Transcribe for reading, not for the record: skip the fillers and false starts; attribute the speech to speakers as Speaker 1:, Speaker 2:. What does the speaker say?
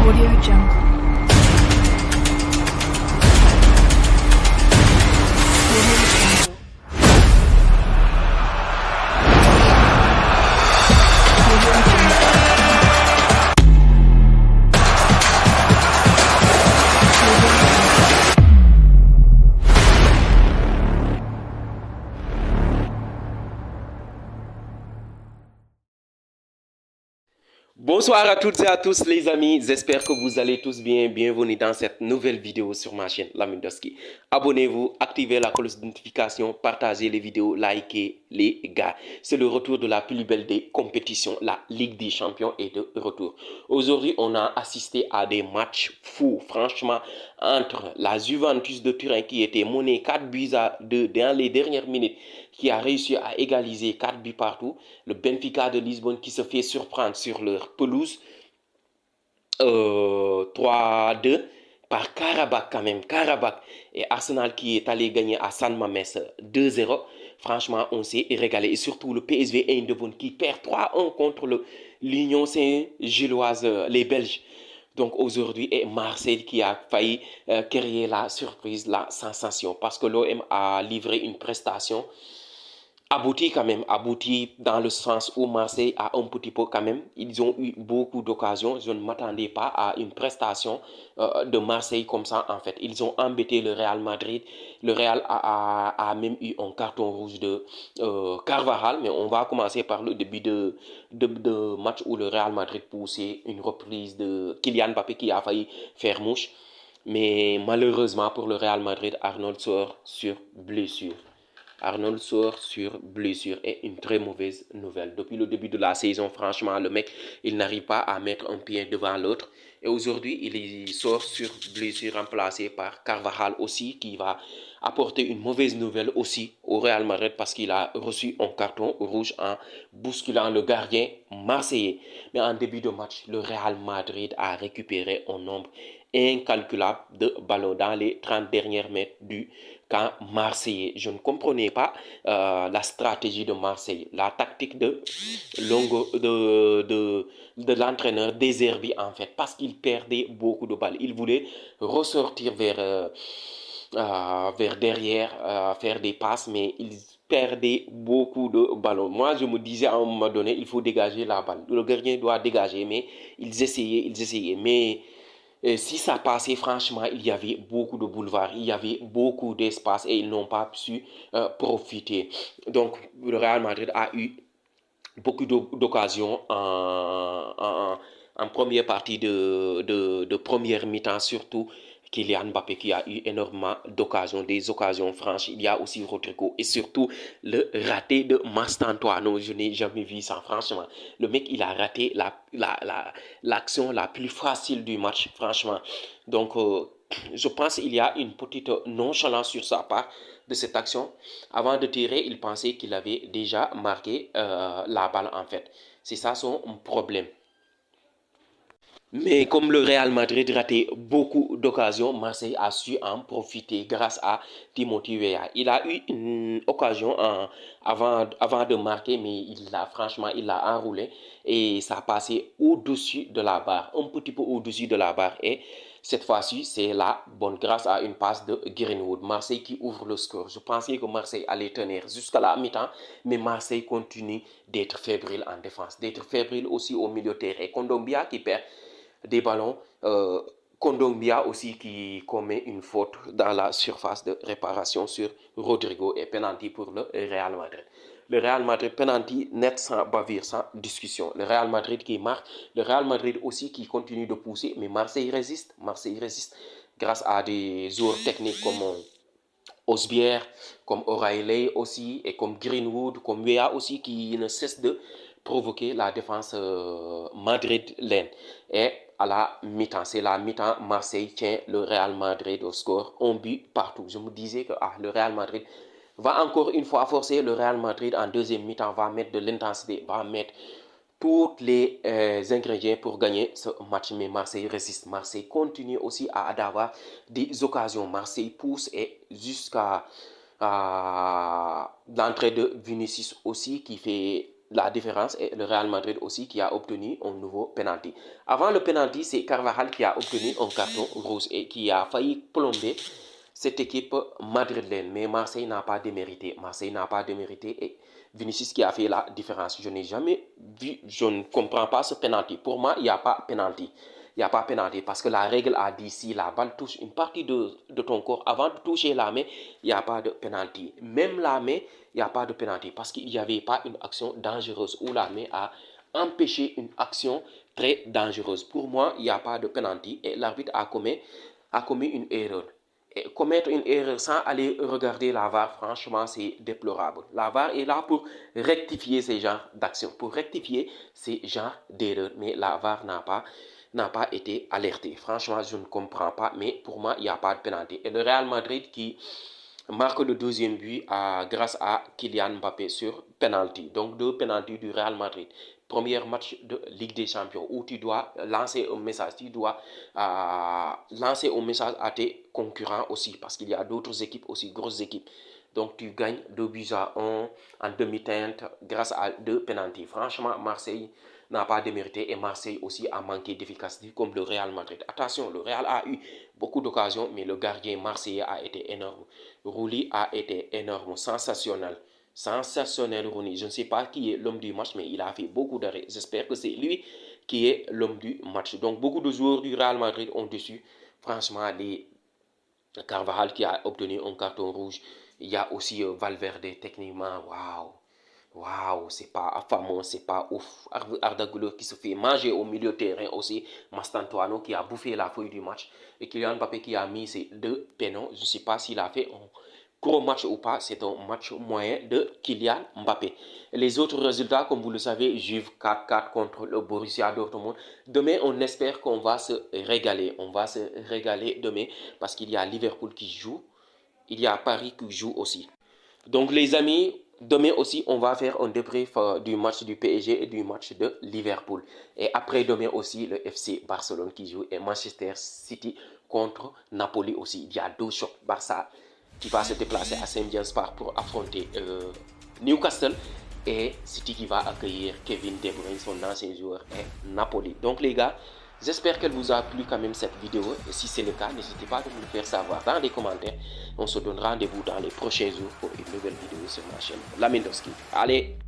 Speaker 1: Audio Jungle. Audio Jungle. Audio Jungle.
Speaker 2: Bonsoir à toutes et à tous les amis, j'espère que vous allez tous bien. Bienvenue dans cette nouvelle vidéo sur ma chaîne Lamindoski. Abonnez-vous, activez la cloche de notification, partagez les vidéos, likez les gars. C'est le retour de la plus belle des compétitions, la Ligue des Champions est de retour. Aujourd'hui, on a assisté à des matchs fous, franchement, entre la Juventus de Turin qui était menée 4 buts à 2 dans les dernières minutes, qui a réussi à égaliser 4 buts partout. Le Benfica de Lisbonne qui se fait surprendre sur leur pelouse 3-2 par Karabakh quand même. Karabakh et Arsenal qui est allé gagner à San Mamés 2-0. Franchement, on s'est régalé. Et surtout le PSV Eindhoven qui perd 3-1 contre l'Union Saint-Gilloise, les Belges. Donc aujourd'hui, et Marseille qui a failli créer la surprise, la sensation. Parce que l'OM a livré une prestation abouti quand même, abouti dans le sens où Marseille a un petit peu quand même, ils ont eu beaucoup d'occasions, je ne m'attendais pas à une prestation de Marseille comme ça en fait. Ils ont embêté le Real Madrid, le Real a même eu un carton rouge de Carvajal, mais on va commencer par le début de match où le Real Madrid poussait une reprise de Kylian Mbappé qui a failli faire mouche, mais malheureusement pour le Real Madrid, Arnold sort sur blessure. Arnold sort sur blessure et une très mauvaise nouvelle. Depuis le début de la saison, franchement, le mec, il n'arrive pas à mettre un pied devant l'autre. Et aujourd'hui, il sort sur blessure remplacé par Carvajal aussi, qui va apporter une mauvaise nouvelle aussi au Real Madrid parce qu'il a reçu un carton rouge en bousculant le gardien marseillais. Mais en début de match, le Real Madrid a récupéré un nombre incalculable de ballons dans les 30 dernières mètres du camp marseillais. Je ne comprenais pas la stratégie de Marseille, la tactique de l'entraîneur Deserbi en fait, parce qu'il perdait beaucoup de balles. Il voulait ressortir vers derrière, faire des passes, mais il perdait beaucoup de ballons. Moi, je me disais à un moment donné, il faut dégager la balle. Le gardien doit dégager, mais ils essayaient. Mais si ça passait, franchement, il y avait beaucoup de boulevards, il y avait beaucoup d'espace et ils n'ont pas su profiter. Donc, le Real Madrid a eu beaucoup d'occasions en première partie de première mi-temps, surtout Kylian Mbappé qui a eu énormément d'occasions, des occasions franches. Il y a aussi Rodrigo et surtout le raté de Mastantuano. Je n'ai jamais vu ça, franchement. Le mec, il a raté l'action la plus facile du match, franchement. Donc, je pense qu'il y a une petite nonchalance sur sa part de cette action. Avant de tirer, il pensait qu'il avait déjà marqué la balle en fait. C'est ça son problème. Mais comme le Real Madrid ratait beaucoup d'occasions, Marseille a su en profiter grâce à Timothy Weah. Il a eu une occasion avant de marquer, mais franchement, il l'a enroulé et ça a passé au-dessus de la barre, un petit peu au-dessus de la barre. Et cette fois-ci, c'est la bonne grâce à une passe de Greenwood. Marseille qui ouvre le score. Je pensais que Marseille allait tenir jusqu'à la mi-temps, mais Marseille continue d'être fébrile en défense, d'être fébrile aussi au milieu de terrain. Kondogbia qui perd des ballons. Kondogbia aussi qui commet une faute dans la surface de réparation sur Rodrigo et penalty pour le Real Madrid. Le Real Madrid penalty net sans bavure, sans discussion. Le Real Madrid qui marque, le Real Madrid aussi qui continue de pousser, mais Marseille résiste grâce à des joueurs techniques comme Osbier, comme O'Reilly aussi, et comme Greenwood, comme Weah aussi, qui ne cesse de provoquer la défense madrilène. Et à la mi-temps, c'est la mi-temps, Marseille tient le Real Madrid au score, un but partout. Je me disais que le Real Madrid va encore une fois forcer. Le Real Madrid en deuxième mi-temps va mettre de l'intensité, va mettre tous les ingrédients pour gagner ce match, mais Marseille résiste. Marseille continue aussi à avoir des occasions. Marseille pousse et jusqu'à l'entrée de Vinicius aussi qui fait la différence est le Real Madrid aussi qui a obtenu un nouveau penalty. Avant le penalty, c'est Carvajal qui a obtenu un carton rouge et qui a failli plomber cette équipe madrilène. Mais Marseille n'a pas démérité. Marseille n'a pas démérité et Vinicius qui a fait la différence. Je n'ai jamais vu, je ne comprends pas ce penalty. Pour moi, il n'y a pas penalty. Il n'y a pas pénalité parce que la règle a dit si la balle touche une partie de ton corps avant de toucher la main, il n'y a pas de pénalité. Même la main, il n'y a pas de pénalité parce qu'il n'y avait pas une action dangereuse où la main a empêché une action très dangereuse. Pour moi, il n'y a pas de pénalité et l'arbitre a commis une erreur. Et commettre une erreur sans aller regarder la VAR, franchement, c'est déplorable. La VAR est là pour rectifier ces genres d'actions, pour rectifier ces genres d'erreurs. Mais la VAR n'a pas été alerté. Franchement, je ne comprends pas, mais pour moi, il n'y a pas de pénalité. Et le Real Madrid qui marque le deuxième but grâce à Kylian Mbappé sur penalty. Donc, 2 penalty du Real Madrid. Premier match de Ligue des Champions où tu dois lancer un message, tu dois lancer un message à tes concurrents aussi parce qu'il y a d'autres équipes aussi, grosses équipes. Donc, tu gagnes 2 buts à 1 en demi-teinte grâce à 2 penalty. Franchement, Marseille n'a pas démérité et Marseille aussi a manqué d'efficacité comme le Real Madrid. Attention, le Real a eu beaucoup d'occasions, mais le gardien marseillais a été énorme. Rouli a été énorme, sensationnel. Sensationnel, Rooney. Je ne sais pas qui est l'homme du match, mais il a fait beaucoup d'arrêts. J'espère que c'est lui qui est l'homme du match. Donc, beaucoup de joueurs du Real Madrid ont déçu. Franchement, les Carvajal qui a obtenu un carton rouge. Il y a aussi Valverde, techniquement, waouh. Waouh, c'est pas fameux, c'est pas ouf. Arda Güler qui se fait manger au milieu de terrain aussi. Mastantuano qui a bouffé la feuille du match. Et Kylian Mbappé qui a mis ses 2 pénaux. Je ne sais pas s'il a fait un gros match ou pas. C'est un match moyen de Kylian Mbappé. Et les autres résultats, comme vous le savez, Juve 4-4 contre le Borussia Dortmund. Demain, on espère qu'on va se régaler. On va se régaler demain parce qu'il y a Liverpool qui joue. Il y a Paris qui joue aussi. Donc les amis, demain aussi, on va faire un débrief du match du PSG et du match de Liverpool. Et après demain aussi, le FC Barcelone qui joue et Manchester City contre Napoli aussi. Il y a 2 chocs. Barça qui va se déplacer à Saint James Park pour affronter Newcastle et City qui va accueillir Kevin De Bruyne, son ancien joueur, et Napoli. Donc les gars, j'espère qu'elle vous a plu quand même cette vidéo. Et si c'est le cas, n'hésitez pas à me le faire savoir dans les commentaires. On se donne rendez-vous dans les prochains jours pour une nouvelle vidéo sur ma chaîne Lamindowski. Allez!